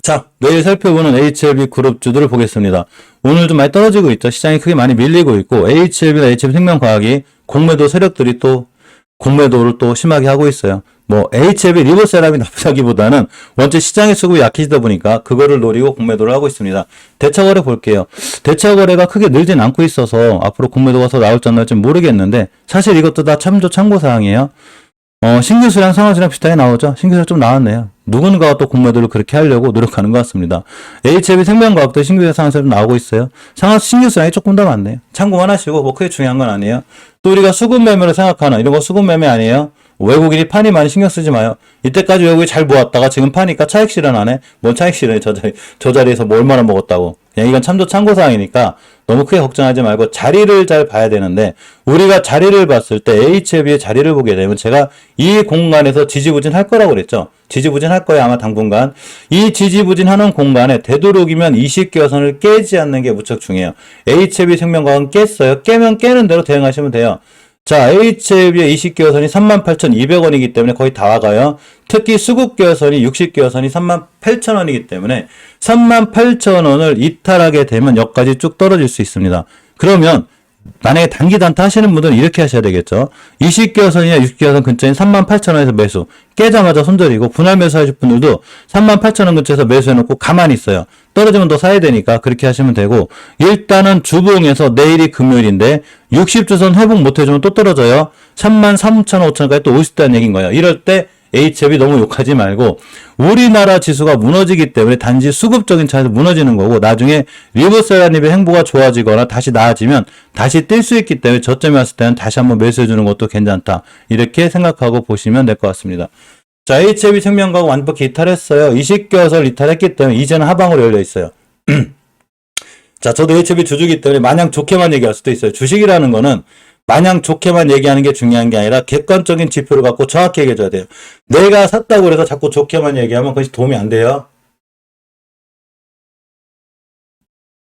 자, 내일 살펴보는 HLB 그룹주들을 보겠습니다. 오늘 좀 많이 떨어지고 있죠. 시장이 크게 많이 밀리고 있고 HLB나 HLB생명과학이 공매도 세력들이 또 공매도를 또 심하게 하고 있어요. 뭐 HLB 리버세랍이 나쁘다기보다는 원체 시장의 수급이 약해지다 보니까 그거를 노리고 공매도를 하고 있습니다. 대차거래 볼게요. 대차거래가 크게 늘진 않고 있어서 앞으로 공매도가 더 나올지 안 나올지 모르겠는데 사실 이것도 다 참고사항이에요. 신규수량 상한수량 비슷하게 나오죠. 신규수량 좀 나왔네요. 누군가가 또 공매도를 그렇게 하려고 노력하는 것 같습니다. HLB 생명과학도 신규수량 상한수량 나오고 있어요. 신규수량이 조금 더 많네요. 참고만 하시고 뭐 크게 중요한 건 아니에요. 또 우리가 수급 매매를 생각하는 이런 거 수급 매매 아니에요. 외국인이 판이 많이 신경 쓰지 마요. 이때까지 외국인이 잘 모았다가 지금 파니까 차익 실현하네. 뭔 차익 실현이 저 자리에서 뭐 얼마나 먹었다고. 그냥 이건 참고사항이니까 너무 크게 걱정하지 말고 자리를 잘 봐야 되는데 우리가 자리를 봤을 때 HLB의 자리를 보게 되면 제가 이 공간에서 지지부진할 거라고 그랬죠. 지지부진할 거예요. 아마 당분간. 이 지지부진하는 공간에 되도록이면 20개선을 깨지 않는 게 무척 중요해요. HLB 생명과학은 깼어요. 깨면 깨는 대로 대응하시면 돼요. 자, HLB의 20개월선이 38,200원이기 때문에 거의 다 와가요. 특히 수급개월선이 60개월선이 38,000원이기 때문에 38,000원을 이탈하게 되면 여기까지 쭉 떨어질 수 있습니다. 그러면 만약에 단기 단타 하시는 분들은 이렇게 하셔야 되겠죠. 20개월선이나 60개월선 근처인 38,000원에서 매수. 깨자마자 손절이고 분할 매수하실 분들도 38,000원 근처에서 매수해놓고 가만히 있어요. 떨어지면 더 사야 되니까 그렇게 하시면 되고 일단은 주봉에서 내일이 금요일인데 60주선 회복 못해주면 또 떨어져요. 33,500원까지 또 50대는 얘기인 거예요. 이럴 때 HLB 너무 욕하지 말고 우리나라 지수가 무너지기 때문에 단지 수급적인 차에서 무너지는 거고 나중에 리버세라님의 행보가 좋아지거나 다시 나아지면 다시 뛸 수 있기 때문에 저점이 왔을 때는 다시 한번 매수해주는 것도 괜찮다. 이렇게 생각하고 보시면 될 것 같습니다. 자, HLB 생명과학 완벽히 이탈했어요. 20개월선 이탈했기 때문에 이제는 하방으로 열려 있어요. 자, 저도 HLB 주주기 때문에 마냥 좋게만 얘기할 수도 있어요. 주식이라는 거는 마냥 좋게만 얘기하는 게 중요한 게 아니라 객관적인 지표를 갖고 정확히 얘기해줘야 돼요. 내가 샀다고 해서 자꾸 좋게만 얘기하면 그것이 도움이 안 돼요.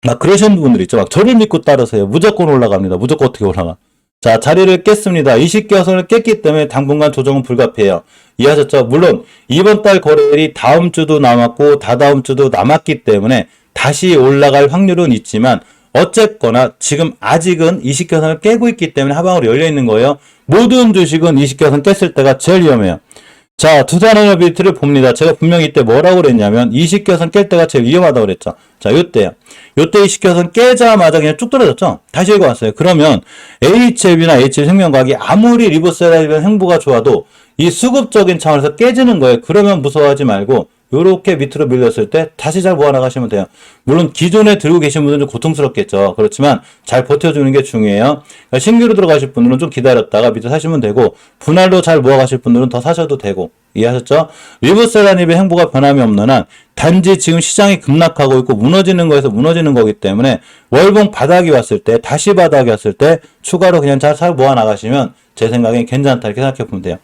막 그러시는 분들 있죠. 막 저를 믿고 따르세요. 무조건 올라갑니다. 무조건 어떻게 올라가. 자, 자리를 깼습니다. 20개선을 깼기 때문에 당분간 조정은 불가피해요. 이해하셨죠? 물론 이번 달 거래일이 다음 주도 남았고 다다음 주도 남았기 때문에 다시 올라갈 확률은 있지만 어쨌거나 지금 아직은 20개선을 깨고 있기 때문에 하방으로 열려있는 거예요. 모든 주식은 20개선 깼을 때가 제일 위험해요. 자, 두산에너비티를 봅니다. 제가 분명히 이때 뭐라고 그랬냐면 20개선 깰 때가 제일 위험하다고 그랬죠. 자, 요때요. 요때 20개선 깨자마자 그냥 쭉 떨어졌죠. 다시 읽어왔어요. 그러면 HLB나 HL생명과학이 아무리 리버세라이브 행보가 좋아도 이 수급적인 차원에서 깨지는 거예요. 그러면 무서워하지 말고 요렇게 밑으로 밀렸을 때 다시 잘 모아나가시면 돼요. 물론 기존에 들고 계신 분들은 좀 고통스럽겠죠. 그렇지만 잘 버텨주는 게 중요해요. 그러니까 신규로 들어가실 분들은 좀 기다렸다가 밑에 사시면 되고 분할로 잘 모아가실 분들은 더 사셔도 되고 이해하셨죠? 리버세라닙의 행보가 변함이 없는 한 단지 지금 시장이 급락하고 있고 무너지는 거에서 무너지는 거기 때문에 월봉 바닥이 왔을 때 다시 바닥이 왔을 때 추가로 그냥 잘 모아나가시면 제 생각엔 괜찮다 이렇게 생각해 보면 돼요.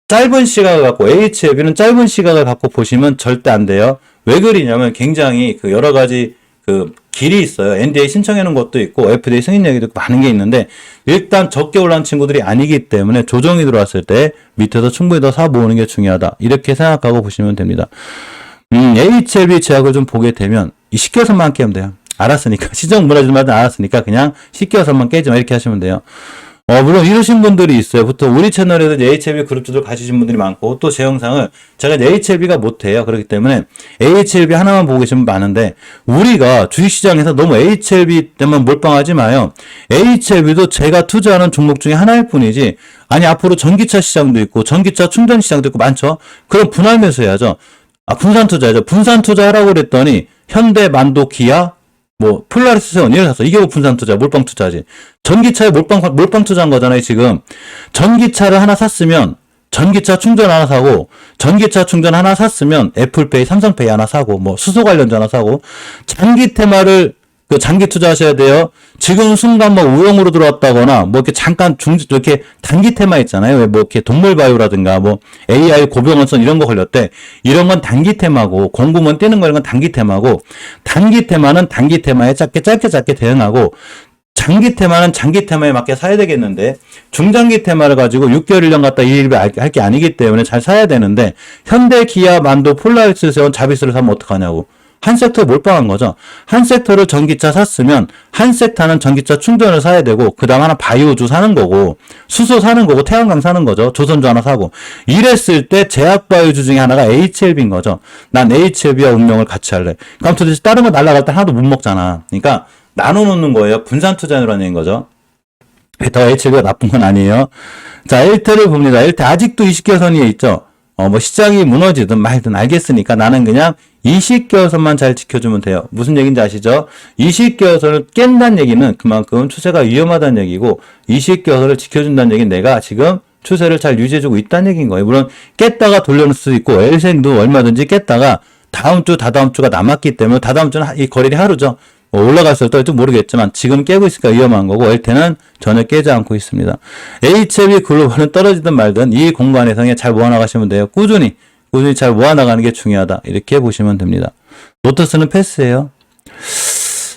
짧은 시각을 갖고 HLB는 짧은 시각을 갖고 보시면 절대 안 돼요. 왜 그러냐면 굉장히 그 여러 가지 그 길이 있어요. NDA 신청해 놓은 것도 있고 FDA 승인 얘기도 있고 많은 게 있는데 일단 적게 올라온 친구들이 아니기 때문에 조정이 들어왔을 때 밑에서 충분히 더 사 모으는 게 중요하다. 이렇게 생각하고 보시면 됩니다. HLB 제약을 좀 보게 되면 이 10개선만 깨면 돼요. 알았으니까 시정 무너지는 말은 알았으니까 그냥 10개선만 깨지 마 이렇게 하시면 돼요. 물론 이러신 분들이 있어요. 보통 우리 채널에도 이제 HLB 그룹주들 가지신 분들이 많고 또 제 영상을 제가 이제 HLB가 못해요. 그렇기 때문에 HLB 하나만 보고 계시면 많은데 우리가 주식시장에서 너무 HLB 때만 몰빵하지 마요. HLB도 제가 투자하는 종목 중에 하나일 뿐이지 아니 앞으로 전기차 시장도 있고 전기차 충전 시장도 있고 많죠. 그럼 분할 매수해야죠. 분산 투자야죠. 분산 투자하라고 그랬더니 현대, 만도, 기아 뭐 폴라리스 세원 이런 샀어. 이게 뭐 분산 투자, 몰빵 투자지. 전기차에 몰빵 투자한 거잖아요, 지금. 전기차를 하나 샀으면 전기차 충전 하나 사고 전기차 충전 하나 샀으면 애플페이, 삼성페이 하나 사고 뭐 수소 관련주 하나 사고 장기 테마를 장기 투자하셔야 돼요. 지금 순간 뭐 우영으로 들어왔다거나 뭐 이렇게 잠깐 이렇게 단기 테마 있잖아요. 왜 뭐 이렇게 동물 바이오라든가 뭐 AI 고병원선 이런 거 걸렸대. 이런 건 단기 테마고 공구먼 뛰는 거 이런 건 단기 테마고 단기 테마는 단기 테마에 짧게 대응하고 장기 테마는 장기 테마에 맞게 사야 되겠는데 중장기 테마를 가지고 6개월 1년 갖다 일일이 할 게 아니기 때문에 잘 사야 되는데 현대, 기아, 만도, 폴라리스, 세온, 자비스를 사면 어떡하냐고. 한 섹터에 몰빵한 거죠. 한 섹터를 전기차 샀으면 한 섹터는 전기차 충전을 사야 되고 그 다음 하나 바이오주 사는 거고 수소 사는 거고 태양광 사는 거죠. 조선주 하나 사고 이랬을 때 제약바이오주 중에 하나가 HLB인 거죠. 난 HLB와 운명을 같이 할래. 그럼 도대체 다른 거 날라갈 때 하나도 못 먹잖아. 그러니까 나눠 놓는 거예요. 분산 투자라는 얘기인 거죠. 더 HLB가 나쁜 건 아니에요. 자, 엘테를 봅니다. 엘테 아직도 20개선 위에 있죠. 뭐 시장이 무너지든 말든 알겠으니까 나는 그냥 20개선만 잘 지켜주면 돼요. 무슨 얘기인지 아시죠? 20개선을 깬다는 얘기는 그만큼 추세가 위험하다는 얘기고 20개선을 지켜준다는 얘기는 내가 지금 추세를 잘 유지해주고 있다는 얘기인 거예요. 물론 깼다가 돌려놓을 수도 있고 엘센도 얼마든지 깼다가 다음 주, 다다음 주가 남았기 때문에 다다음 주는 이 거래일이 하루죠. 올라갔을 때도 모르겠지만 지금 깨고 있으니까 위험한 거고 엘테는 전혀 깨지 않고 있습니다. HLB 글로벌은 떨어지든 말든 이 공간에서 잘 모아나가시면 돼요. 꾸준히 잘 모아나가는 게 중요하다. 이렇게 보시면 됩니다. 노트스는 패스예요.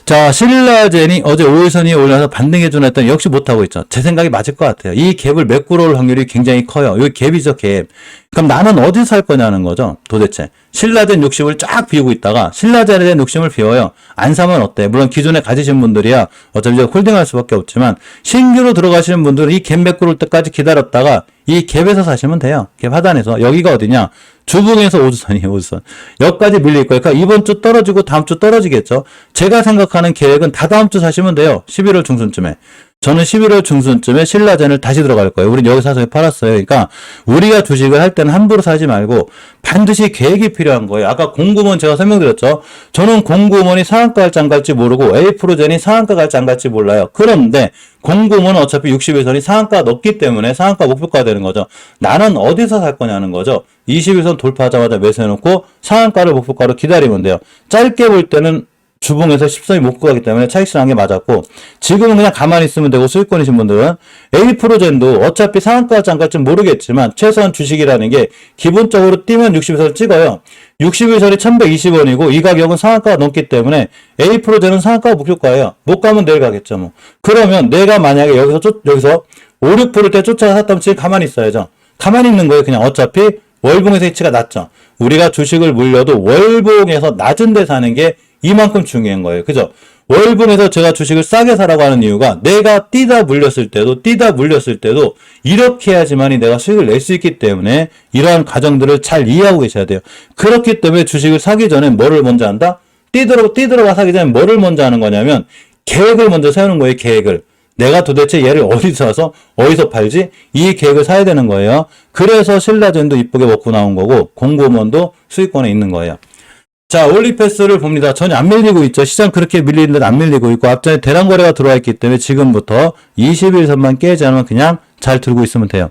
자, 신라젠이 어제 5일선 위에 올라서 반등해주나 했더니 역시 못하고 있죠. 제 생각이 맞을 것 같아요. 이 갭을 메꾸러 올 확률이 굉장히 커요. 여기 갭이죠, 갭. 그럼 나는 어디서 살 거냐는 거죠, 도대체. 신라젠 욕심을 쫙 비우고 있다가 신라젠에 대한 욕심을 비워요. 안 사면 어때? 물론 기존에 가지신 분들이야 어차피 이제 홀딩할 수밖에 없지만 신규로 들어가시는 분들은 이 갭 메꾸러 올 때까지 기다렸다가 이 갭에서 사시면 돼요. 갭 하단에서. 여기가 어디냐? 주봉에서 5주선이에요, 5주선. 여기까지 밀릴 거예요. 그러니까 이번 주 떨어지고 다음 주 떨어지겠죠. 제가 생각하는 계획은 다다음 주 사시면 돼요. 11월 중순쯤에. 저는 11월 중순쯤에 신라젠을 다시 들어갈 거예요. 우린 여기 사서 팔았어요. 그러니까 우리가 주식을 할 때는 함부로 사지 말고 반드시 계획이 필요한 거예요. 아까 공구먼 제가 설명드렸죠. 저는 공구먼이 상한가 갈지 안 갈지 모르고 에이프로젠이 상한가 갈지 안 갈지 몰라요. 그런데 공구먼은 어차피 60일선이 상한가 넣기 때문에 상한가 목표가 되는 거죠. 나는 어디서 살 거냐는 거죠. 20일선 돌파하자마자 매수해놓고 상한가를 목표가로 기다리면 돼요. 짧게 볼 때는 주봉에서 10선이 못 구하기 때문에 차익실한 게 맞았고 지금은 그냥 가만히 있으면 되고 수익권이신 분들은 에이프로젠도 어차피 상한가 갈지 안 갈지 모르겠지만 최소한 주식이라는 게 기본적으로 뛰면 60일선을 찍어요. 60일선이 1120원이고 이 가격은 상한가가 넘기 때문에 에이프로젠은 상한가가 목표가예요. 못 가면 내일 가겠죠. 뭐. 그러면 내가 만약에 여기서 5, 6%대 쫓아가 샀다면 지금 가만히 있어야죠. 가만히 있는 거예요. 그냥 어차피 월봉에서 위치가 낮죠. 우리가 주식을 물려도 월봉에서 낮은 데 사는 게 이만큼 중요한 거예요. 그죠? 월봉에서 제가 주식을 싸게 사라고 하는 이유가 내가 뛰다 물렸을 때도 이렇게 해야지만이 내가 수익을 낼 수 있기 때문에 이러한 과정들을 잘 이해하고 계셔야 돼요. 그렇기 때문에 주식을 사기 전에 뭐를 먼저 한다? 뛰들어가 사기 전에 뭐를 먼저 하는 거냐면 계획을 먼저 세우는 거예요. 계획을. 내가 도대체 얘를 어디서 사서 어디서 팔지? 이 계획을 사야 되는 거예요. 그래서 신라젠도 이쁘게 먹고 나온 거고 공구먼도 수익권에 있는 거예요. 자, 올리패스를 봅니다. 전혀 안 밀리고 있죠. 시장 그렇게 밀리는 데는 안 밀리고 있고 앞전에 대량 거래가 들어와 있기 때문에 지금부터 21선만 깨지 않으면 그냥 잘 들고 있으면 돼요.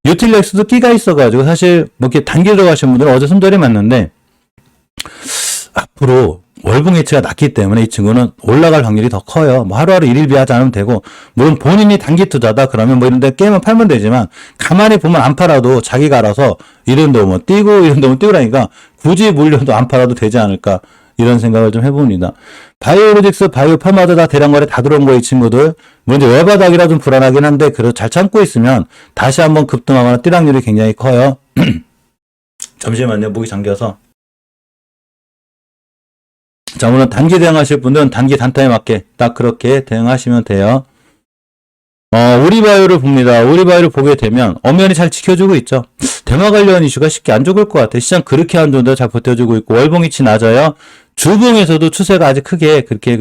유틸렉스도 끼가 있어가지고 사실 뭐 이렇게 단기 들어가신 분들은 어제 손절이 맞는데 앞으로 월봉 예치가 낮기 때문에 이 친구는 올라갈 확률이 더 커요. 뭐 하루하루 일일비하지 않으면 되고 물론 본인이 단기 투자다 그러면 뭐 이런 데 깨면 팔면 되지만 가만히 보면 안 팔아도 자기가 알아서 이런 데 오면 뛰고 이런 데 오면 뛰으라니까 굳이 물려도 안 팔아도 되지 않을까 이런 생각을 좀 해봅니다. 바이오로직스, 바이오파마드 다 대량 거래 다 들어온 거예요, 이 친구들. 물론 이제 외바닥이라 좀 불안하긴 한데 그래도 잘 참고 있으면 다시 한번 급등하거나 뛸 확률이 굉장히 커요. 잠시만요, 목이 잠겨서. 자, 오늘 단기 대응하실 분들은 단기 단타에 맞게 딱 그렇게 대응하시면 돼요. 우리바이오를 봅니다. 우리바이오를 보게 되면 엄연히 잘 지켜주고 있죠. 대마 관련 이슈가 쉽게 안 죽을 것 같아요. 시장 그렇게 안 좋은데 잘 버텨주고 있고 월봉이치 낮아요. 주봉에서도 추세가 아직 크게 그렇게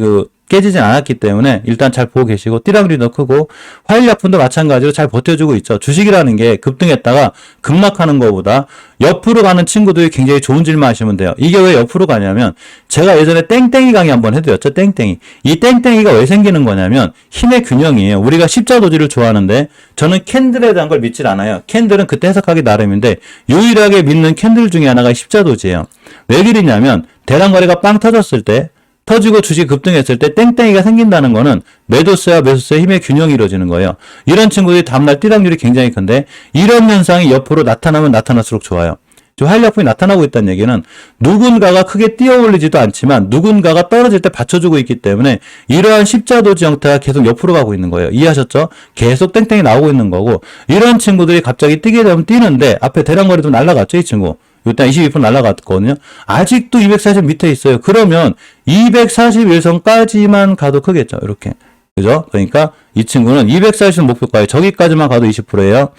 깨지진 않았기 때문에 일단 잘 보고 계시고 띠랑리도 크고 화일약품도 마찬가지로 잘 버텨주고 있죠. 주식이라는 게 급등했다가 급락하는 것보다 옆으로 가는 친구들이 굉장히 좋은 질문 하시면 돼요. 이게 왜 옆으로 가냐면 제가 예전에 땡땡이 강의 한번 해드렸죠. 땡땡이. 이 땡땡이가 왜 생기는 거냐면 힘의 균형이에요. 우리가 십자도지를 좋아하는데 저는 캔들에 대한 걸 믿질 않아요. 캔들은 그때 해석하기 나름인데 유일하게 믿는 캔들 중에 하나가 십자도지예요. 왜 그러냐면 대량 거래가 빵 터졌을 때 터지고 주식 급등했을 때 땡땡이가 생긴다는 거는 매도세와 매수세의 힘의 균형이 이루어지는 거예요. 이런 친구들이 다음날 뛸 확률이 굉장히 큰데 이런 현상이 옆으로 나타나면 나타날수록 좋아요. 지금 활력품이 나타나고 있다는 얘기는 누군가가 크게 뛰어올리지도 않지만 누군가가 떨어질 때 받쳐주고 있기 때문에 이러한 십자도지 형태가 계속 옆으로 가고 있는 거예요. 이해하셨죠? 계속 땡땡이 나오고 있는 거고 이런 친구들이 갑자기 뛰게 되면 뛰는데 앞에 대량거리도 날아갔죠, 이 친구. 일단 22% 날아갔거든요. 아직도 240 밑에 있어요. 그러면 241선까지만 가도 크겠죠. 이렇게. 그죠? 그러니까 이 친구는 240 목표가에 저기까지만 가도 20%예요.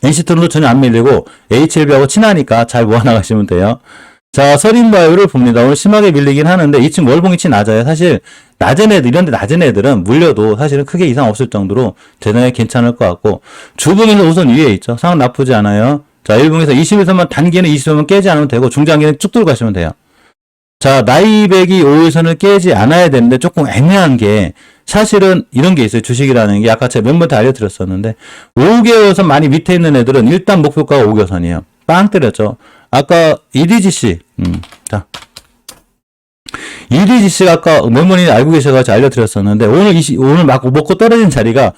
NC트론도 전혀 안 밀리고 HLB하고 친하니까 잘 모아나가시면 돼요. 자, 서린바이오를 봅니다. 오늘 심하게 밀리긴 하는데 이 친구 월봉이치 낮아요. 사실 낮은 애들, 이런데 낮은 애들은 물려도 사실은 크게 이상 없을 정도로 대단히 괜찮을 것 같고 주봉에서 우선 위에 있죠. 상황 나쁘지 않아요. 자, 1봉에서 21선만 단기는 20선만 깨지 않으면 되고 중장기는 쭉 들고 가시면 돼요. 자, 나이백이 5일선을 깨지 않아야 되는데 조금 애매한 게 사실은 이런 게 있어요. 주식이라는 게 아까 제가 멤버한테 알려드렸었는데 5개월선 많이 밑에 있는 애들은 일단 목표가가 5개월선이에요. 빵 때렸죠. 아까 EDGC 자 EDGC가 아까 멤버님 알고 계셔가지고 알려드렸었는데 오늘 먹고 떨어진 자리가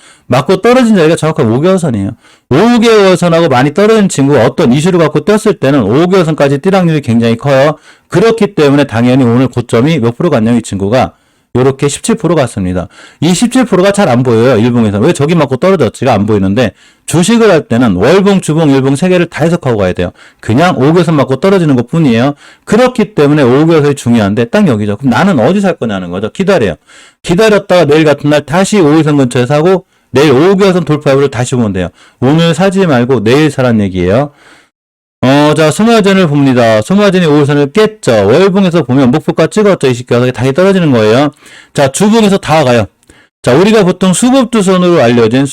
정확한 5개월선이에요. 5개월선하고 많이 떨어진 친구가 어떤 이슈를 갖고 떴을 때는 5개월선까지 뛸 확률이 굉장히 커요. 그렇기 때문에 당연히 오늘 고점이 몇 프로 갔냐면 이 친구가 요렇게 17% 갔습니다. 이 17%가 잘 안 보여요. 일봉에서. 왜 저기 맞고 떨어졌지가 안 보이는데 주식을 할 때는 월봉, 주봉, 일봉 세 개를 다 해석하고 가야 돼요. 그냥 5개선 맞고 떨어지는 것 뿐이에요. 그렇기 때문에 5개선이 중요한데 딱 여기죠. 그럼 나는 어디 살 거냐는 거죠. 기다려요. 기다렸다가 내일 같은 날 다시 5일선 근처에 사고 내일 5개선 돌파 여부를 다시 보면 돼요. 오늘 사지 말고 내일 사란 얘기예요. 자, 소마전을 봅니다. 소마전이 5일선을 깼죠. 월봉에서 보면 목표가 찍었죠. 20개가 당연히 떨어지는 거예요. 자, 주봉에서 다 가요. 자, 우리가 보통 수급주선으로 알려진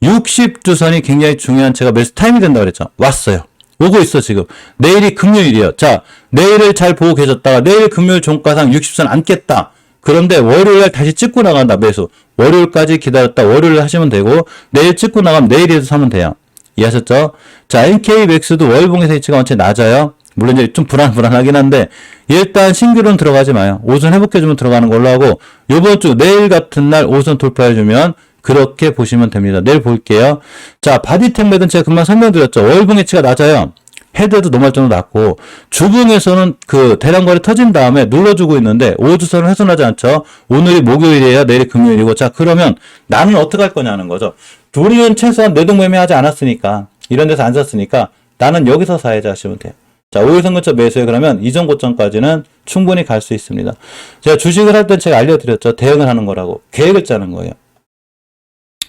60주선이 굉장히 중요한 제가 매수 타임이 된다고 그랬죠. 왔어요. 오고 있어, 지금. 내일이 금요일이에요. 자, 내일을 잘 보고 계셨다가 내일 금요일 종가상 60선 안 깼다. 그런데 월요일날 다시 찍고 나간다, 매수. 월요일까지 기다렸다 월요일 하시면 되고 내일 찍고 나가면 내일에도 사면 돼요. 이해하셨죠? 자, NK맥스도 월봉에서 위치가 원체 낮아요. 물론 이제 좀 불안하긴 한데 일단 신규로는 들어가지 마요. 5선 회복해주면 들어가는 걸로 하고 요번 주 내일 같은 날 5선 돌파해주면 그렇게 보시면 됩니다. 내일 볼게요. 자, 바디텍맥은 제가 금방 설명드렸죠. 월봉 위치가 낮아요. 헤드도 노말점도 낮고 주봉에서는 그 대량거래 터진 다음에 눌러주고 있는데 5주선을 훼손하지 않죠. 오늘이 목요일이에요. 내일이 금요일이고. 자, 그러면 나는 어떻게 할 거냐는 거죠. 우리는 최소한 내동매매하지 않았으니까 이런 데서 안 샀으니까 나는 여기서 사야지 하시면 돼요. 자, 5일선 근처 매수해. 그러면 이전 고점까지는 충분히 갈 수 있습니다. 제가 주식을 할 때 제가 알려드렸죠. 대응을 하는 거라고. 계획을 짜는 거예요.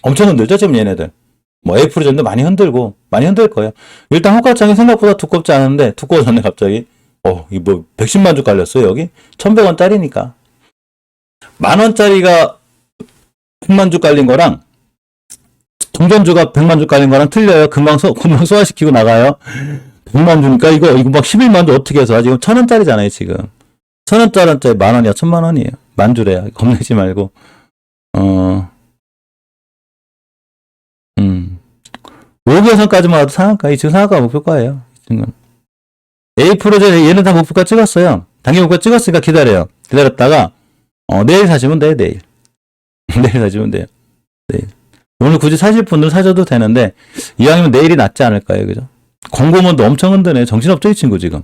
엄청 흔들죠 지금 얘네들. 뭐 A프로젠도 많이 흔들고 많이 흔들 거예요. 일단 호가창이 생각보다 두껍지 않은데 두꺼워졌네 갑자기. 이 뭐 110만 주 깔렸어요 여기? 1100원짜리니까. 만원짜리가 100만 주 깔린 거랑 동전주가 100만 주 깔린 거랑 틀려요. 금방 소화시키고 나가요. 100만 주니까 이거 막 11만 주 어떻게 해서 지금 1000원짜리잖아요 지금. 1000원짜리 만원이야 1000만원이에요. 만주래야. 겁내지 말고. 5개선까지만 와도 상한가. 지금 상한가 목표가예요. 이 친구는. A 프로젝트 얘는 다 목표가 찍었어요. 단기 목표가 찍었으니까 기다려요. 기다렸다가 내일 사시면 돼요. 내일. 내일 사시면 돼요. 내일. 오늘 굳이 사실 분들은 사셔도 되는데 이왕이면 내일이 낫지 않을까요? 그죠? 공고문도 엄청 흔드네. 정신없죠 이 친구 지금.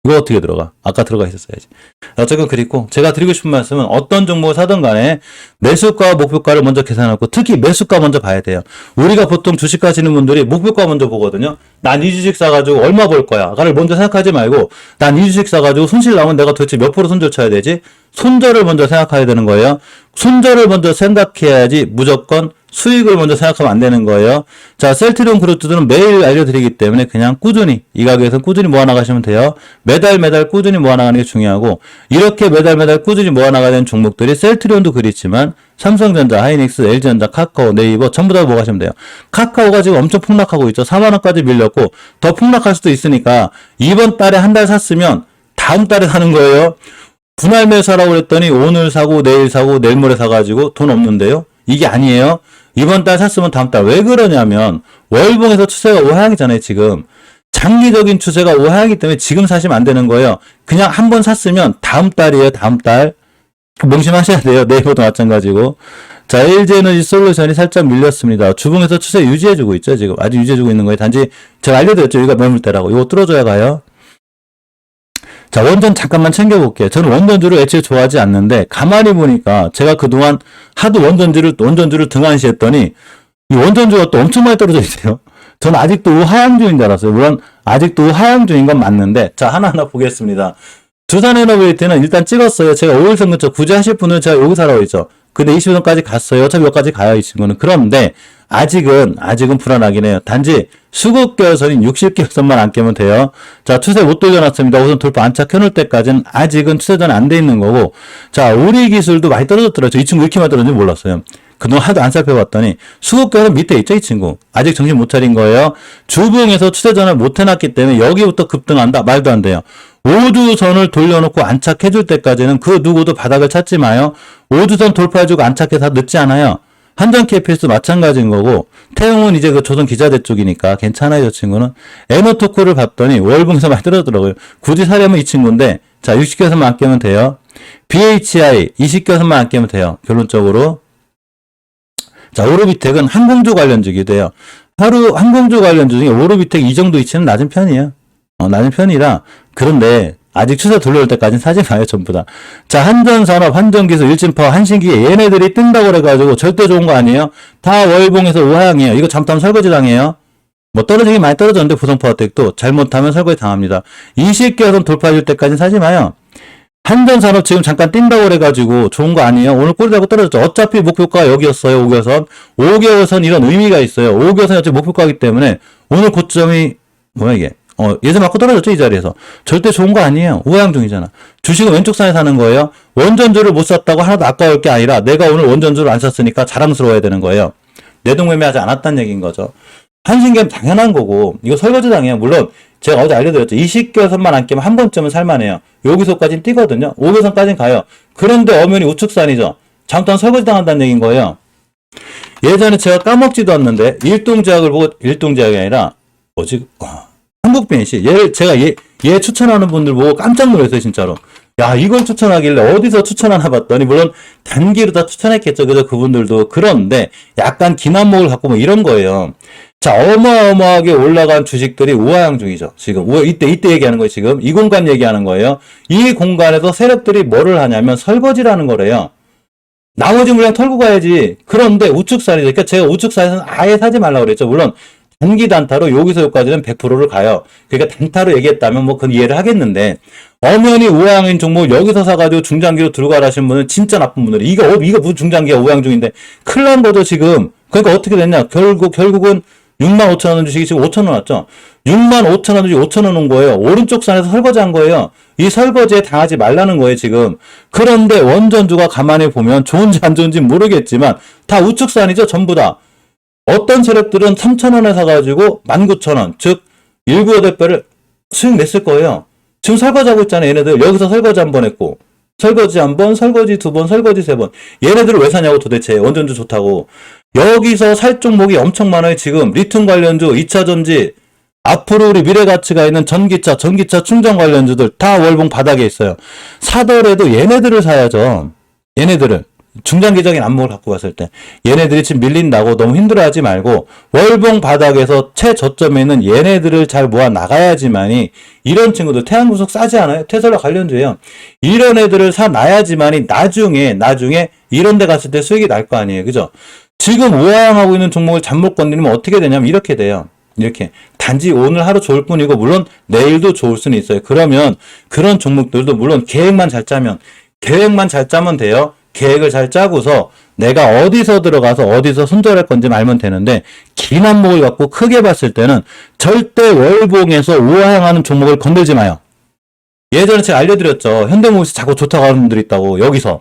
이거 어떻게 들어가? 아까 들어가 있었어야지. 어쨌든 그리고 제가 드리고 싶은 말씀은 어떤 종목을 사든 간에 매수가와 목표가를 먼저 계산하고 특히 매수가 먼저 봐야 돼요. 우리가 보통 주식 하시는 분들이 목표가 먼저 보거든요. 난 이 주식 사가지고 얼마 벌 거야. 가를 먼저 생각하지 말고 난 이 주식 사가지고 손실 나면 내가 도대체 몇 프로 손절 쳐야 되지? 손절을 먼저 생각해야 되는 거예요. 손절을 먼저 생각해야지 무조건 수익을 먼저 생각하면 안 되는 거예요. 자, 셀트리온 그룹들은 매일 알려드리기 때문에 그냥 꾸준히 이 가격에서 꾸준히 모아나가시면 돼요. 매달 꾸준히 모아나가는 게 중요하고 이렇게 매달 꾸준히 모아나가야 되는 종목들이 셀트리온도 그렇지만 삼성전자, 하이닉스, LG전자, 카카오, 네이버 전부 다 모아가시면 돼요. 카카오가 지금 엄청 폭락하고 있죠. 4만원까지 밀렸고 더 폭락할 수도 있으니까 이번 달에 한 달 샀으면 다음 달에 사는 거예요. 분할 매수하라고 그랬더니 오늘 사고 내일 사고 내일 모레 사가지고 돈 없는데요. 이게 아니에요. 이번 달 샀으면 다음 달. 왜 그러냐면 월봉에서 추세가 우하향이잖아요 지금. 장기적인 추세가 우하향이기 때문에 지금 사시면 안 되는 거예요. 그냥 한번 샀으면 다음 달이에요. 다음 달. 명심하셔야 돼요. 네이버도 마찬가지고. 자, LG에너지 솔루션이 살짝 밀렸습니다. 주봉에서 추세 유지해주고 있죠, 지금. 아직 유지해주고 있는 거예요. 단지 제가 알려드렸죠. 여기가 매물대라고. 이거 뚫어줘야 가요. 자, 원전 잠깐만 챙겨볼게요. 저는 원전주를 애초에 좋아하지 않는데, 가만히 보니까 제가 그동안 하도 원전주를 등한시했더니, 이 원전주가 또 엄청 많이 떨어져 있어요. 저는 아직도 하향주인 줄 알았어요. 물론, 아직도 하향주인 건 맞는데, 자, 하나하나 보겠습니다. 두산에너베이트는 일단 찍었어요. 제가 5일선 근처 굳이 하실 분은 제가 여기 사라고 했죠. 근데 20일선까지 갔어요. 어차피 여기까지 가요, 이 친구는. 그런데, 아직은 불안하긴 해요. 단지, 수급결선인 60개선만 안 깨면 돼요. 자, 추세 못 돌려놨습니다. 우선 돌파 안착해놓을 때까지는 아직은 추세전 안 돼 있는 거고, 자, 우리 기술도 많이 떨어졌더라고요. 이 친구 이렇게 많이 떨어졌는지 몰랐어요. 그동안 하도 안 살펴봤더니, 수급결은 밑에 있죠, 이 친구. 아직 정신 못 차린 거예요. 주봉에서 추세전을 못 해놨기 때문에 여기부터 급등한다? 말도 안 돼요. 5주선을 돌려놓고 안착해줄 때까지는 그 누구도 바닥을 찾지 마요. 5주선 돌파해주고 안착해서 늦지 않아요. 한전 KPS 마찬가지인 거고, 태용은 이제 그 조선 기자재 쪽이니까 괜찮아요, 저 친구는. 에너토크를 봤더니 월봉에서 많이 떨어지더라고요. 굳이 사려면 이 친구인데, 자, 60개선만 안 깨면 돼요. BHI 20개선만 안 깨면 돼요, 결론적으로. 자, 오르비텍은 항공주 관련주기도 해요. 항공주 관련주 중에 오르비텍 이 정도 위치는 낮은 편이에요. 낮은 편이라. 그런데 아직 추세 돌려올 때까지는 사지 마요, 전부 다. 자, 한전산업, 한전기술, 일진파워, 한신기계 얘네들이 뜬다고 그래가지고 절대 좋은 거 아니에요? 다 월봉에서 우하향이에요. 이거 잘못하면 설거지 당해요. 뭐 떨어지긴 많이 떨어졌는데 부성파워텍도 잘못하면 설거지 당합니다. 20개선 돌파해줄 때까지는 사지 마요. 한전산업 지금 잠깐 뛴다고 그래가지고 좋은 거 아니에요? 오늘 꼬리 잡고 떨어졌죠. 어차피 목표가 여기였어요, 5개선. 5개선 이런 의미가 있어요. 5개선이 어차피 목표가기 때문에 오늘 고점이 뭐야 이게? 예전 맞고 떨어졌죠, 이 자리에서. 절대 좋은 거 아니에요. 우하향 중이잖아. 주식은 왼쪽 산에 사는 거예요. 원전주를 못 샀다고 하나도 아까울 게 아니라 내가 오늘 원전주를 안 샀으니까 자랑스러워야 되는 거예요. 내동매매하지 않았다는 얘기인 거죠. 한신기는 당연한 거고, 이거 설거지 당해요. 물론, 제가 어제 알려드렸죠. 20개선만 안 깨면 한 번쯤은 살만해요. 여기서까지는 뛰거든요. 5개선까지는 가요. 그런데 엄연히 우측산이죠. 잘못하면 설거지 당한다는 얘기인 거예요. 예전에 제가 까먹지도 않는데, 일동제약을 보고, 일동제약이 아니라, 한국벤시. 얘 추천하는 분들 보고 깜짝 놀랐어요, 진짜로. 야, 이걸 추천하길래 어디서 추천하나 봤더니, 물론 단기로 다 추천했겠죠, 그죠, 그분들도. 그런데 약간 긴 안목을 갖고 뭐 이런 거예요. 자, 어마어마하게 올라간 주식들이 우하향 중이죠, 지금. 이때 얘기하는 거예요, 지금. 이 공간 얘기하는 거예요. 이 공간에서 세력들이 뭐를 하냐면 설거지라는 거래요. 나머지 물량 털고 가야지. 그런데 우측산이죠. 그러니까 제가 우측산에서는 아예 사지 말라고 그랬죠. 물론, 단기 단타로 여기서 여기까지는 100%를 가요. 그러니까 단타로 얘기했다면 뭐 그건 이해를 하겠는데, 엄연히 우하향인 종목 여기서 사가지고 중장기로 들어가라 하신 분은 진짜 나쁜 분들이, 이거 무슨 중장기야, 우하향 중인데. 큰일 난 거죠, 지금. 그러니까 어떻게 됐냐. 결국은 65,000원 주식이 지금 5,000원 왔죠. 65,000원 주식이 5,000원 온 거예요. 오른쪽 산에서 설거지 한 거예요. 이 설거지에 당하지 말라는 거예요, 지금. 그런데 원전주가 가만히 보면 좋은지 안 좋은지 모르겠지만, 다 우측산이죠, 전부 다. 어떤 세력들은 3,000원에 사가지고 19,000원, 즉 1,9,8배를 수익 냈을 거예요. 지금 설거지하고 있잖아요, 얘네들. 여기서 설거지 한 번 했고, 설거지 한 번, 설거지 두 번, 설거지 세 번. 얘네들을 왜 사냐고 도대체. 원전주 좋다고. 여기서 살 종목이 엄청 많아요, 지금. 리튬 관련주, 2차전지, 앞으로 우리 미래가치가 있는 전기차 충전 관련주들 다 월봉 바닥에 있어요. 사더라도 얘네들을 사야죠. 얘네들을. 중장기적인 안목을 갖고 봤을 때 얘네들이 지금 밀린다고 너무 힘들어하지 말고 월봉 바닥에서 최저점에 있는 얘네들을 잘 모아 나가야지만이, 이런 친구들 태양구속 싸지 않아요? 테슬라 관련주예요. 이런 애들을 사놔야지만이 나중에 이런 데 갔을 때 수익이 날 거 아니에요, 그죠? 지금 우하향하고 있는 종목을 잘못 건드리면 어떻게 되냐면 이렇게 돼요. 이렇게 단지 오늘 하루 좋을 뿐이고, 물론 내일도 좋을 수는 있어요. 그러면 그런 종목들도 물론 계획만 잘 짜면 돼요. 계획을 잘 짜고서 내가 어디서 들어가서 어디서 손절할 건지 알면 되는데, 긴 안목을 갖고 크게 봤을 때는 절대 월봉에서 우하향하는 종목을 건들지 마요. 예전에 제가 알려드렸죠. 현대모비스 자꾸 좋다고 하는 분들이 있다고. 여기서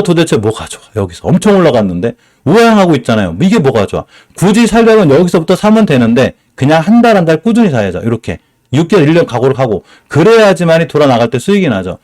도대체 뭐가 좋아? 여기서 엄청 올라갔는데 우하향하고 있잖아요. 이게 뭐가 좋아? 굳이 살려면 여기서부터 사면 되는데 그냥 한 달 꾸준히 사야죠. 이렇게 6개월 1년 각오를 하고, 그래야지만이 돌아 나갈 때 수익이 나죠.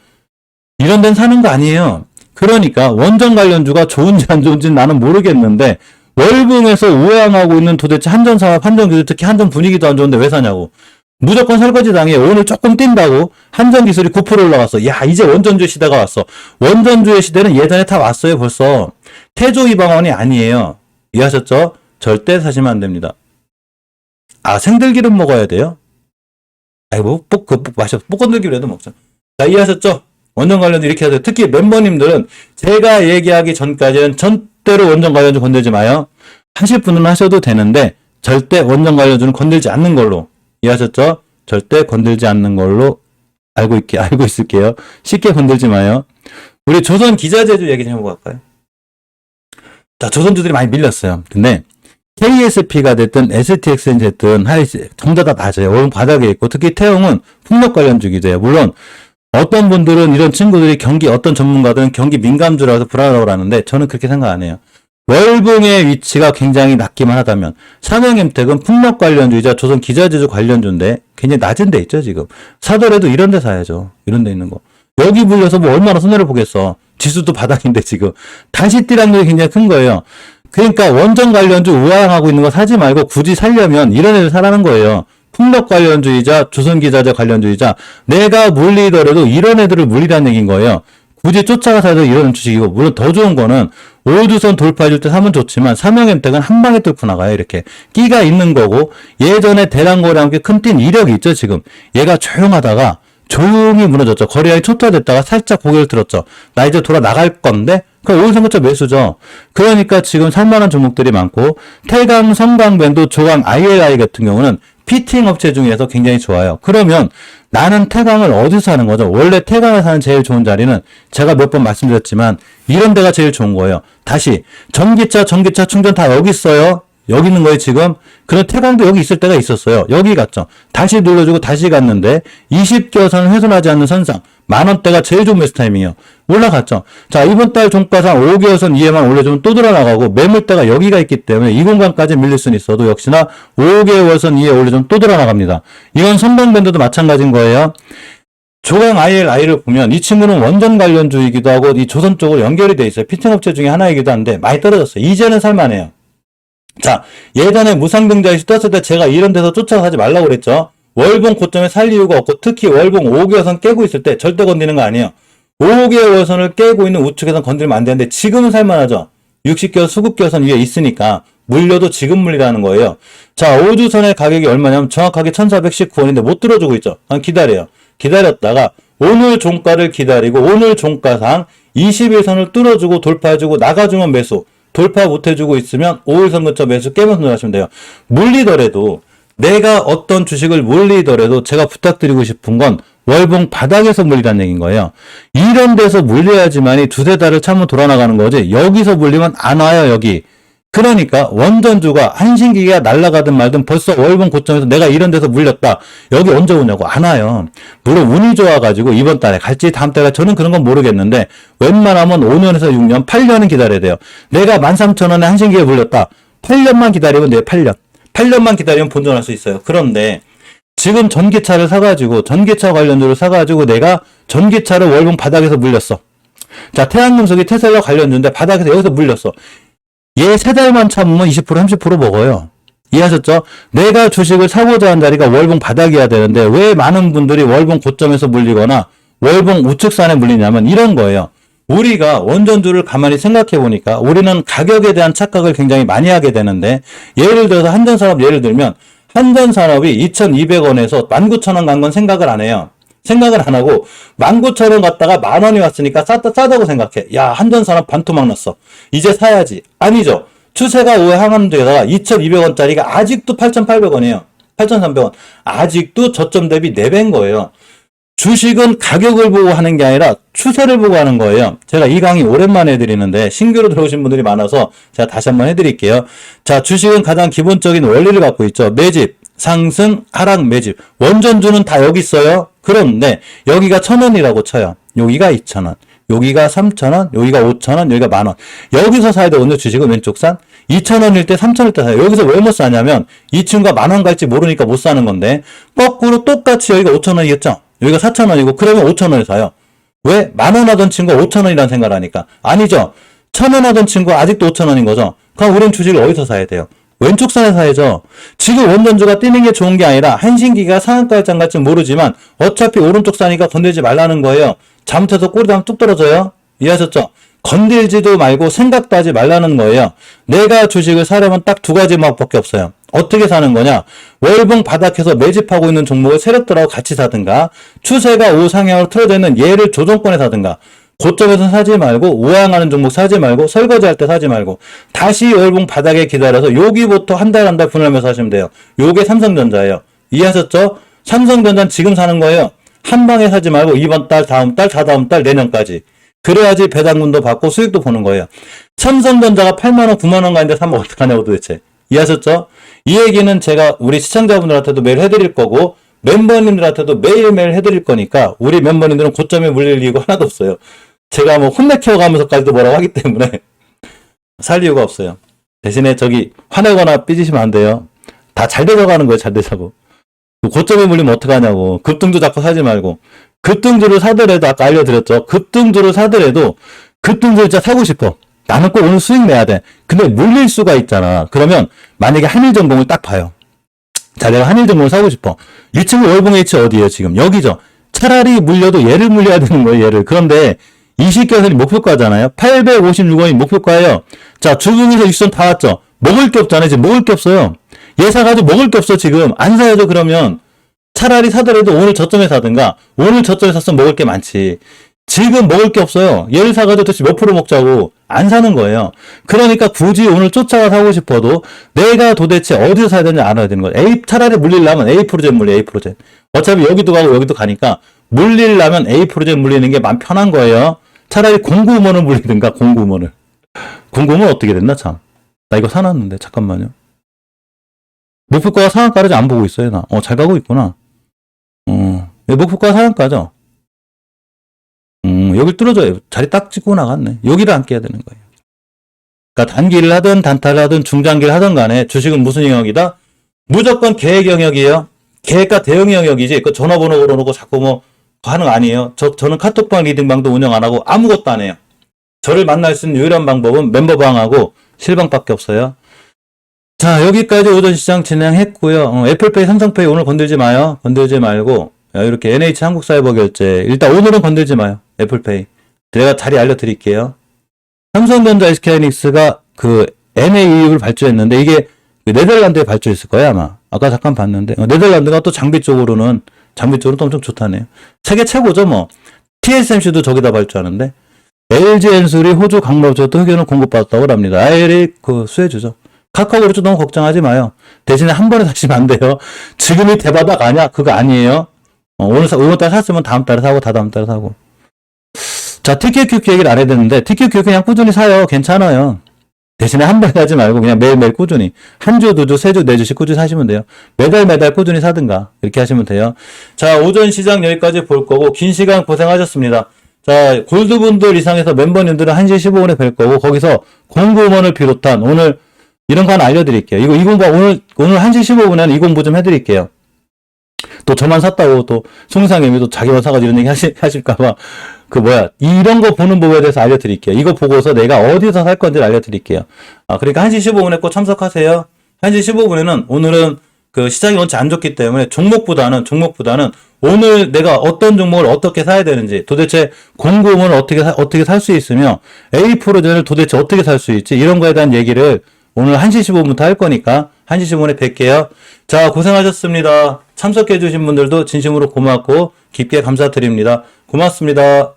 이런 데는 사는 거 아니에요. 그러니까 원전 관련주가 좋은지 안 좋은지는 나는 모르겠는데, 월봉에서 우하향하고 있는 도대체 한전산업, 한전기술, 특히 한전 분위기도 안 좋은데 왜 사냐고. 무조건 설거지 당해. 오늘 조금 뛴다고 한전기술이 9% 올라갔어. 야, 이제 원전주의 시대가 왔어. 원전주의 시대는 예전에 다 왔어요, 벌써. 태조 이방원이 아니에요. 이해하셨죠? 절대 사시면 안 됩니다. 아, 생들기름 먹어야 돼요? 아이고, 볶건들기름이라도 먹자. 자, 이해하셨죠? 원전 관련주 이렇게 해야 돼요. 특히 멤버님들은 제가 얘기하기 전까지는 절대로 원전 관련주 건들지 마요. 하실 분은 하셔도 되는데, 절대 원전 관련주는 건들지 않는 걸로. 이해하셨죠? 절대 건들지 않는 걸로 알고 있을게요. 쉽게 건들지 마요. 우리 조선 기자재주 얘기 좀 해보고 갈까요? 자, 조선주들이 많이 밀렸어요. 근데, KSP가 됐든 STX가 됐든 정자 다 낮아요. 오른 바닥에 있고 특히 태용은 풍력 관련주기도 해요. 물론 어떤 분들은 이런 친구들이 어떤 전문가들은 경기 민감주라서 불안하다고 하는데 저는 그렇게 생각 안 해요. 월봉의 위치가 굉장히 낮기만 하다면 삼양엠텍은 풍력 관련주이자 조선 기자재주 관련주인데 굉장히 낮은 데 있죠 지금. 사더라도 이런 데 사야죠. 이런 데 있는 거. 여기 물려서 뭐 얼마나 손해를 보겠어. 지수도 바닥인데 지금. 다시 뛰라는 게 굉장히 큰 거예요. 그러니까 원전 관련주 우왕하고 있는 거 사지 말고 굳이 살려면 이런 애들 사라는 거예요. 풍력 관련주의자, 조선기자재 관련주의자, 내가 물리더라도 이런 애들을 물리라는 얘기인 거예요. 굳이 쫓아가서 해도 이런 주식이고, 물론 더 좋은 거는 오두선 돌파해줄 때 사면 좋지만 삼양엠텍은 한 방에 뚫고 나가요. 이렇게 끼가 있는 거고 예전에 대량거래와 함께 큰 뛴 이력이 있죠. 지금 얘가 조용하다가 조용히 무너졌죠. 거래량이 초토화됐다가 살짝 고개를 들었죠. 나 이제 돌아 나갈 건데 그럼 5일선거차 매수죠. 그러니까 지금 살만한 종목들이 많고 태강, 성강밴도, 조강, ILI 같은 경우는 피팅 업체 중에서 굉장히 좋아요. 그러면 나는 태강을 어디서 사는 거죠? 원래 태강을 사는 제일 좋은 자리는 제가 몇 번 말씀드렸지만 이런 데가 제일 좋은 거예요. 다시 전기차 충전 다 여기 있어요. 여기 있는 거예요 지금. 그런 태강도 여기 있을 때가 있었어요. 여기 갔죠. 다시 눌러주고 다시 갔는데 20개선을 훼손하지 않는 선상 만원대가 제일 좋은 매수 타이밍이에요. 올라갔죠. 자, 이번 달 종가상 5개선 이해만 올려주면 또 들어나가고 매물대가 여기가 있기 때문에 이 공간까지 밀릴 수는 있어도 역시나 5개월선 이해 올려주면 또 들어나갑니다. 이건 선방밴드도 마찬가지인 거예요. 조강 ILI를 보면 이 친구는 원전 관련주이기도 하고 이 조선 쪽으로 연결이 돼 있어요. 피팅업체 중에 하나이기도 한데 많이 떨어졌어요. 이제는 살만해요. 자, 예전에 무상등자 이슈 떴을 때 제가 이런 데서 쫓아가서 하지 말라고 그랬죠. 월봉 고점에 살 이유가 없고 특히 월봉 5개월선 깨고 있을 때 절대 건드리는 거 아니에요. 5개월선을 깨고 있는 우측에선 건드리면 안 되는데 지금은 살만하죠. 60개월 수급개선 위에 있으니까 물려도 지금 물리라는 거예요. 자, 오주선의 가격이 얼마냐면 정확하게 1419원인데 못 들어주고 있죠. 기다려요. 기다렸다가 오늘 종가를 기다리고 오늘 종가상 21선을 뚫어주고 돌파해주고 나가주면 매수. 돌파 못해주고 있으면 5일선 근처 매수 깨면서 놀라시면 돼요. 물리더라도 내가 어떤 주식을 물리더라도 제가 부탁드리고 싶은 건 월봉 바닥에서 물리라는 얘기인 거예요. 이런 데서 물려야지만이 두세 달을 참으면 돌아나가는 거지 여기서 물리면 안 와요 여기. 그러니까 원전주가 한신기계가 날아가든 말든 벌써 월봉 고점에서 내가 이런 데서 물렸다. 여기 언제 오냐고 안 와요. 물론 운이 좋아가지고 이번 달에 갈지 다음 달에 저는 그런 건 모르겠는데 웬만하면 5년에서 6년, 8년은 기다려야 돼요. 내가 13,000원에 한신기계 물렸다. 8년만 기다리면 돼요. 8년. 8년만 기다리면 본전할 수 있어요. 그런데 지금 전기차를 사가지고 전기차 관련주를 사가지고 내가 전기차를 월봉 바닥에서 물렸어. 자, 태양금속이 테슬라 관련주인데 바닥에서 여기서 물렸어. 얘 세 달만 참으면 20% 30% 먹어요. 이해하셨죠? 내가 주식을 사고자 한 자리가 월봉 바닥이어야 되는데 왜 많은 분들이 월봉 고점에서 물리거나 월봉 우측선에 물리냐면 이런 거예요. 우리가 원전주를 가만히 생각해 보니까 우리는 가격에 대한 착각을 굉장히 많이 하게 되는데 예를 들어서 한전산업 예를 들면 한전산업이 2,200원에서 19,000원 간 건 생각을 안 해요. 생각을 안 하고 19,000원 갔다가 만원이 왔으니까 싸다고 생각해. 야, 한전산업 반토막 났어. 이제 사야지. 아니죠. 추세가 우회하는 데다가 2,200원짜리가 아직도 8,800원이에요. 8,300원. 아직도 저점 대비 4배인 거예요. 주식은 가격을 보고 하는 게 아니라 추세를 보고 하는 거예요. 제가 이 강의 오랜만에 해드리는데 신규로 들어오신 분들이 많아서 제가 다시 한번 해드릴게요. 자, 주식은 가장 기본적인 원리를 갖고 있죠. 매집, 상승, 하락, 매집. 원전주는 다 여기 있어요. 그런데 여기가 1,000원이라고 쳐요. 여기가 2,000원, 여기가 3,000원, 여기가 5,000원, 여기가 만원. 여기서 사야 돼. 오늘 주식은 왼쪽 산 2,000원일 때 3,000원일 때 사요. 여기서 왜 못 사냐면 이 친구가 만원 갈지 모르니까 못 사는 건데 거꾸로 똑같이 여기가 5,000원이겠죠. 여기가 4,000원이고 그러면 5,000원에 사요. 왜? 만원 하던 친구가 5,000원이라는 생각을 하니까. 아니죠. 1,000원 하던 친구가 아직도 5,000원인 거죠. 그럼 우린 주식을 어디서 사야 돼요? 왼쪽 산에 사야죠. 지금 원전주가 뛰는 게 좋은 게 아니라 한신기가 상한가에 안 갈지 모르지만 어차피 오른쪽 사니까 건들지 말라는 거예요. 잘못해서 꼬리도 하면 뚝 떨어져요. 이해하셨죠? 건들지도 말고 생각도 하지 말라는 거예요. 내가 주식을 사려면 딱 두 가지 방법밖에 없어요. 어떻게 사는 거냐? 월봉 바닥에서 매집하고 있는 종목을 세력들하고 같이 사든가, 추세가 우상향으로 틀어져 있는 얘를 조정권에 사든가, 고점에서 사지 말고, 우상하는 종목 사지 말고, 설거지할 때 사지 말고, 다시 월봉 바닥에 기다려서 여기부터 한 달 한 달 분할하면서 하시면 돼요. 요게 삼성전자예요. 이해하셨죠? 삼성전자는 지금 사는 거예요. 한 방에 사지 말고 이번 달, 다음 달, 다다음 달, 내년까지. 그래야지 배당금도 받고 수익도 보는 거예요. 삼성전자가 8만원, 9만원 가는데 사면 어떡하냐고 도대체. 이해하셨죠? 이 얘기는 제가 우리 시청자분들한테도 매일 해드릴 거고, 멤버님들한테도 매일매일 해드릴 거니까, 우리 멤버님들은 고점에 물릴 이유가 하나도 없어요. 제가 뭐 혼내켜가면서까지도 뭐라고 하기 때문에 살 이유가 없어요. 대신에 저기 화내거나 삐지시면 안 돼요. 다 잘 돼서 가는 거예요. 잘 되자고. 고점에 물리면 어떡하냐고. 급등주 자꾸 사지 말고. 급등주를 사더라도 아까 알려드렸죠. 급등주를 사더라도 급등주를 진짜 사고 싶어. 나는 꼭 오늘 수익 내야 돼. 근데 물릴 수가 있잖아. 그러면 만약에 한일전공을 딱 봐요. 자, 내가 한일전공을 사고 싶어. 이 친구 월봉 H 어디에요 지금? 여기죠. 차라리 물려도 얘를 물려야 되는 거예요. 얘를. 그런데 20개선이 목표가잖아요. 856원이 목표가예요. 자, 주봉에서 유선 다 왔죠. 먹을 게 없잖아요. 지금 먹을 게 없어요. 얘 사가지고 먹을 게 없어 지금. 안 사야죠 그러면. 차라리 사더라도 오늘 저점에 사든가, 오늘 저점에 샀으면 먹을 게 많지. 지금 먹을 게 없어요. 얘를 사가지고 도대체 몇 프로 먹자고. 안 사는 거예요. 그러니까 굳이 오늘 쫓아가 사고 싶어도 내가 도대체 어디서 사야 되는지 알아야 되는 거예요. 차라리 물리려면 A 프로젝트 물려, A 프로젝트. 어차피 여기도 가고 여기도 가니까 물리려면 A 프로젝트 물리는 게 마음 편한 거예요. 차라리 공구음원을 물리든가, 공구음원을. 공구음원 어떻게 됐나 참. 나 이거 사놨는데 잠깐만요. 목표가 상한가를 안 보고 있어요 나. 잘 가고 있구나. 목표가 상한가죠. 여기 뚫어져요. 자리 딱 찍고 나갔네. 여기를 안 깨야 되는 거예요. 그러니까 단기를 하든 단타를 하든 중장기를 하든 간에 주식은 무슨 영역이다? 무조건 계획 영역이에요. 계획과 대응 영역이지. 그 전화번호 걸어놓고 자꾸 뭐 하는 거 아니에요. 저는 카톡방 리딩방도 운영 안 하고 아무것도 안 해요. 저를 만날 수 있는 유일한 방법은 멤버방하고 실방밖에 없어요. 자, 여기까지 오전 시장 진행했고요. 애플페이, 삼성페이 오늘 건들지 마요. 건들지 말고 이렇게 NH 한국사이버결제 일단 오늘은 건들지 마요. 애플페이. 제가 자리 알려드릴게요. 삼성전자 SK하이닉스가 그 NAEU를 발주했는데 이게 네덜란드에 발주했을 거예요 아마. 아까 잠깐 봤는데 네덜란드가 또 장비 쪽으로는 또 엄청 좋다네요. 세계 최고죠 뭐. TSMC도 저기다 발주하는데 LG엔솔이 호주 강로저도 흑연을 공급받았다고 합니다. IL이 그 수혜주죠. 카카오그룹도 너무 걱정하지 마요. 대신에 한 번에 사시면 안 돼요. 지금이 대바닥 아니야? 그거 아니에요. 오늘달 샀으면 다음 달에 사고 다다음 달에 사고. 자, TQQQ 얘기를 안 해야 되는데 TQQQ 그냥 꾸준히 사요. 괜찮아요. 대신에 한 번에 하지 말고 그냥 매일매일 꾸준히 한 주, 두 주, 세 주, 네 주씩 꾸준히 사시면 돼요. 매달 꾸준히 사든가 이렇게 하시면 돼요. 자, 오전 시장 여기까지 볼 거고 긴 시간 고생하셨습니다. 자, 골드분들 이상해서 멤버님들은 1시 15분에 뵐 거고 거기서 공구원을 비롯한 오늘 이런 거 하나 알려드릴게요. 이거 20번 오늘 1시 15분에는 이 공부 좀 해드릴게요. 또 저만 샀다고 또 송상님이 또 자기만 사가지고 이런 얘기 하실까봐 이런 거 보는 법에 대해서 알려드릴게요. 이거 보고서 내가 어디서 살 건지를 알려드릴게요. 그러니까 1시 15분에 꼭 참석하세요. 1시 15분에는 오늘은 그 시장이 원체 안 좋기 때문에 종목보다는 오늘 내가 어떤 종목을 어떻게 사야 되는지 도대체 공구음을 어떻게 살 수 있으며 A 프로젠을 도대체 어떻게 살 수 있지 이런 거에 대한 얘기를 오늘 1시 15분부터 할 거니까 1시 15분에 뵐게요. 자, 고생하셨습니다. 참석해 주신 분들도 진심으로 고맙고 깊게 감사드립니다. 고맙습니다.